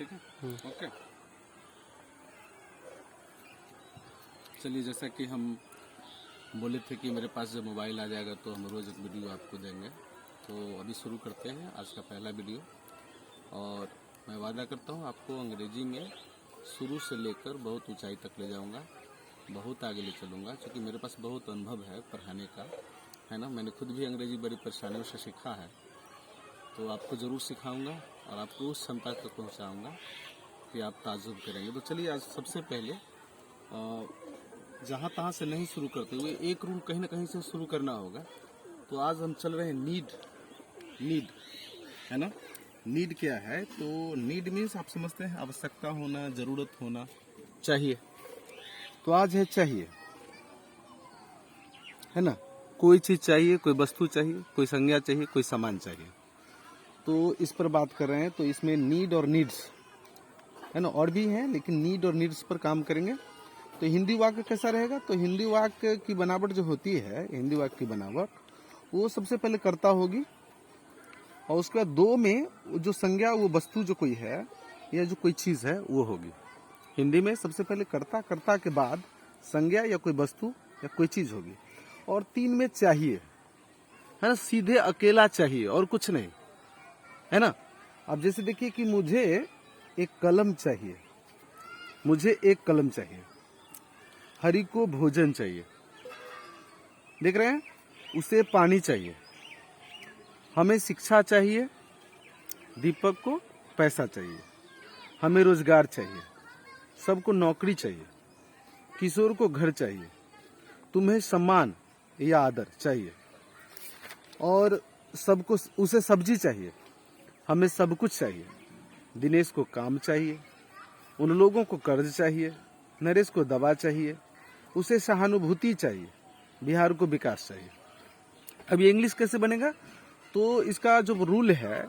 ठीक है। ओके, चलिए, जैसा कि हम बोले थे कि मेरे पास जब मोबाइल आ जाएगा तो हम रोज़ एक वीडियो आपको देंगे, तो अभी शुरू करते हैं आज का पहला वीडियो। और मैं वादा करता हूँ आपको अंग्रेजी में शुरू से लेकर बहुत ऊंचाई तक ले जाऊँगा, बहुत आगे ले चलूँगा, क्योंकि मेरे पास बहुत अनुभव है पढ़ाने का, है ना। मैंने खुद भी अंग्रेजी बड़ी परेशानियों से सीखा है, तो आपको ज़रूर सिखाऊंगा और आपको उस क्षमता तक पहुँचाऊँगा कि आप ताज्जुब करेंगे। तो चलिए, आज सबसे पहले जहाँ तहाँ से नहीं शुरू करते हुए एक रूल कहीं ना कहीं से शुरू करना होगा। तो आज हम चल रहे हैं नीड, है ना। नीड क्या है? तो नीड मीन्स आप समझते हैं आवश्यकता होना, ज़रूरत होना, चाहिए। तो आज है चाहिए, है ना। कोई चीज़ चाहिए, कोई वस्तु चाहिए, कोई संज्ञा चाहिए, कोई सामान चाहिए, तो इस पर बात कर रहे हैं। तो इसमें नीड और नीड्स, है ना, और भी हैं, लेकिन नीड और नीड्स पर काम करेंगे। तो हिंदी वाक्य कैसा रहेगा? तो हिंदी वाक्य की बनावट जो होती है, हिंदी वाक्य की बनावट, वो सबसे पहले कर्ता होगी, और उसके बाद दो में जो संज्ञा, वो वस्तु जो कोई है या जो कोई चीज़ है वो होगी। हिंदी में सबसे पहले कर्ता, कर्ता के बाद संज्ञा या कोई वस्तु या कोई चीज़ होगी, और तीन में चाहिए, है ना, सीधे अकेला चाहिए और कुछ नहीं, है ना। अब जैसे देखिए कि मुझे एक कलम चाहिए, मुझे एक कलम चाहिए, हरि को भोजन चाहिए, देख रहे हैं, उसे पानी चाहिए, हमें शिक्षा चाहिए, दीपक को पैसा चाहिए, हमें रोजगार चाहिए, सबको नौकरी चाहिए, किशोर को घर चाहिए, तुम्हें सम्मान या आदर चाहिए, और सबको उसे सब्जी चाहिए, हमें सब कुछ चाहिए, दिनेश को काम चाहिए, उन लोगों को कर्ज चाहिए, नरेश को दवा चाहिए, उसे सहानुभूति चाहिए, बिहार को विकास चाहिए। अब ये इंग्लिश कैसे बनेगा? तो इसका जो रूल है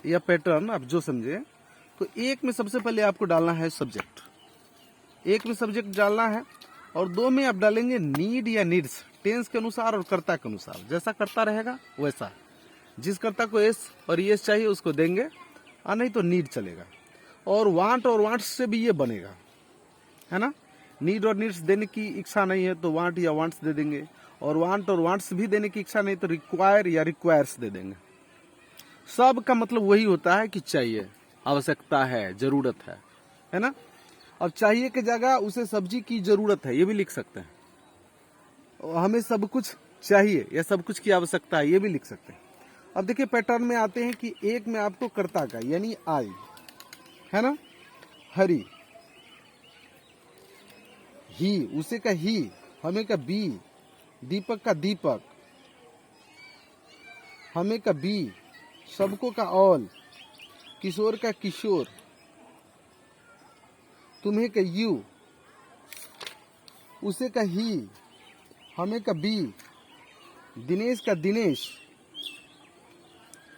या पैटर्न आप जो समझे, तो एक में सबसे पहले आपको डालना है सब्जेक्ट, एक में सब्जेक्ट डालना है, और दो में आप डालेंगे नीड या नीड्स, टेंस के अनुसार और कर्ता के अनुसार। जैसा कर्ता रहेगा वैसा, जिस कर्ता को एस और यस चाहिए उसको देंगे, और नहीं तो नीड चलेगा। और वांट और वांट्स से भी ये बनेगा, है ना। नीड और नीड्स देने की इच्छा नहीं है तो वांट या वांट्स दे देंगे, और वांट और वांट्स भी देने की इच्छा नहीं तो रिक्वायर या रिक्वायर्स दे देंगे। सब का मतलब वही होता है कि चाहिए, आवश्यकता है, जरूरत है ना। अब चाहिए की जगह उसे सब्जी की जरूरत है, ये भी लिख सकते हैं। और हमें सब कुछ चाहिए या सब कुछ की आवश्यकता है, ये भी लिख सकते हैं। अब देखिए पैटर्न में आते हैं कि एक में आपको कर्ता का यानी आई, है ना, हरि, ही, उसे का ही, हमें का बी, दीपक का दीपक, हमें का बी, सबको का ऑल, किशोर का किशोर, तुम्हें का यू, उसे का ही, हमें का बी, दिनेश का दिनेश,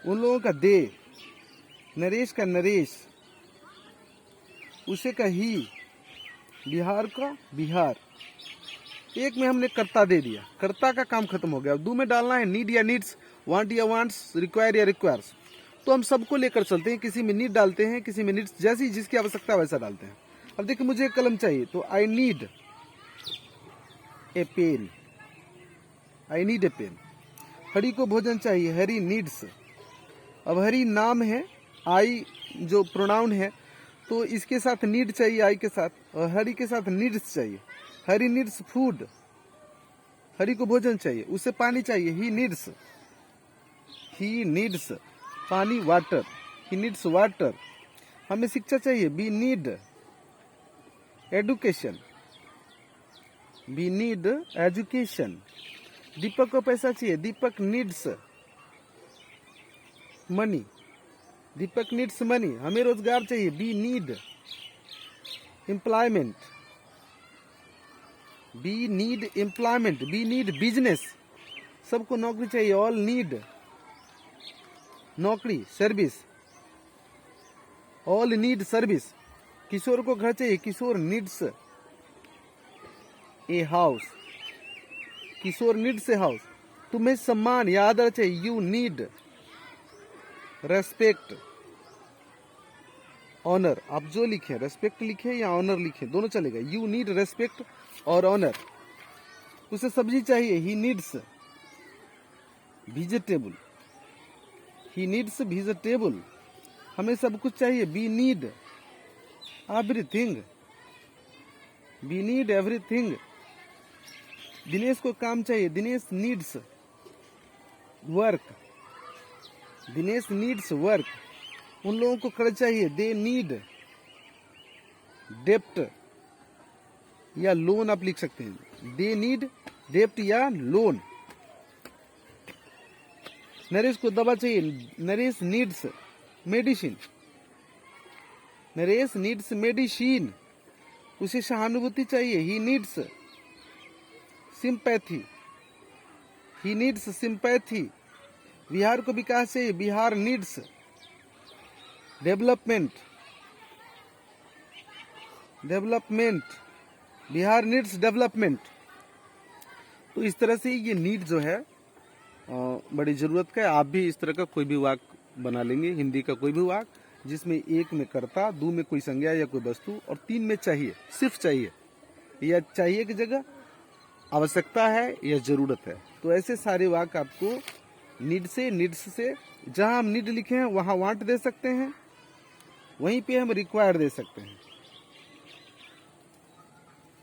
उन लोगों का दे, नरेश का नरेश, उसे का ही, बिहार का बिहार। एक में हमने कर्ता दे दिया, कर्ता का काम खत्म हो गया। अब दो में डालना है नीड या नीड्स, वांट या वांट्स, रिक्वायर या रिक्वायर्स। तो हम सबको लेकर चलते हैं, किसी में नीड डालते हैं, किसी में नीड्स, जैसी जिसकी आवश्यकता वैसा डालते हैं। अब देखिए मुझे एक कलम चाहिए, तो I need a pen, I need a pen. Hari को भोजन चाहिए, हरि नीड्स। अब हरि नाम है, आई जो प्रोनाउन है, तो इसके साथ नीड चाहिए आई के साथ, और हरि के साथ नीड्स चाहिए। हरि नीड्स फूड, हरि को भोजन चाहिए, उसे पानी चाहिए, he needs pani, water, he needs water. हमें शिक्षा चाहिए, we need education, we need education. Deepak को पैसा चाहिए, Deepak needs money, Deepak needs money. हमें रोजगार चाहिए, we need employment, we need employment, we need business. सबको नौकरी चाहिए, all need naukri, service, all need service. Kishore को घर चाहिए, Kishore needs a house, Kishore needs a house. तुम्हें सम्मान या आदर चाहिए, यू नीड रेस्पेक्ट, ऑनर, आप जो लिखें, रेस्पेक्ट लिखें या ऑनर लिखें, दोनों चलेगा। यू नीड रेस्पेक्ट और ऑनर। उसे सब्जी चाहिए, he needs vegetable, he needs vegetable. हमें सब कुछ चाहिए, we need everything, we need everything. Dinesh को काम चाहिए, Dinesh needs work, Dinesh needs work. उन लोगों को कर्ज चाहिए, दे नीड डेप्ट या लोन आप लिख सकते हैं, दे नीड डेप्ट या लोन। नरेश को दवा चाहिए, Naresh needs medicine, Naresh needs medicine. उसे सहानुभूति चाहिए, he needs sympathy, he needs sympathy. Bihar को विकास चाहिए, Bihar needs development, development, Bihar needs development. तो इस तरह से ये नीड जो है बड़ी जरूरत का है। आप भी इस तरह का कोई भी वाक्य बना लेंगे, हिंदी का कोई भी वाक्य जिसमें एक में कर्ता, दो में कोई संज्ञा या कोई वस्तु और तीन में चाहिए, सिर्फ चाहिए, या चाहिए की जगह आवश्यकता है या जरूरत है। तो ऐसे सारे वाक्य आपको नीड से, नीड्स से, जहां हम नीड लिखे हैं वहां वांट दे सकते हैं, वहीं पे हम रिक्वायर दे सकते हैं।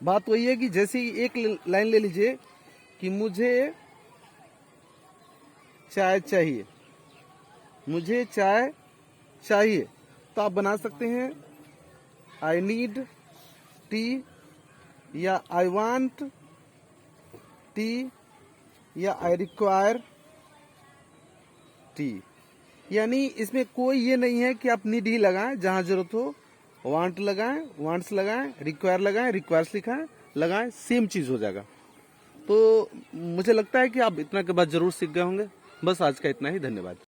बात वही है कि जैसे ही एक लाइन ले लीजिए कि मुझे चाय चाहिए, मुझे चाय चाहिए, तो आप बना सकते हैं आई नीड टी या आई वांट टी या आई रिक्वायर टी। यानी इसमें कोई ये नहीं है कि आप नीड ही लगाएं, जहां जरूरत हो वांट लगाएं, वांट्स लगाएं, रिक्वायर लगाएं, रिक्वायर्स लिखाएं, लगाएं, सेम चीज हो जाएगा। तो मुझे लगता है कि आप इतना के बाद जरूर सीख गए होंगे। बस आज का इतना ही, धन्यवाद।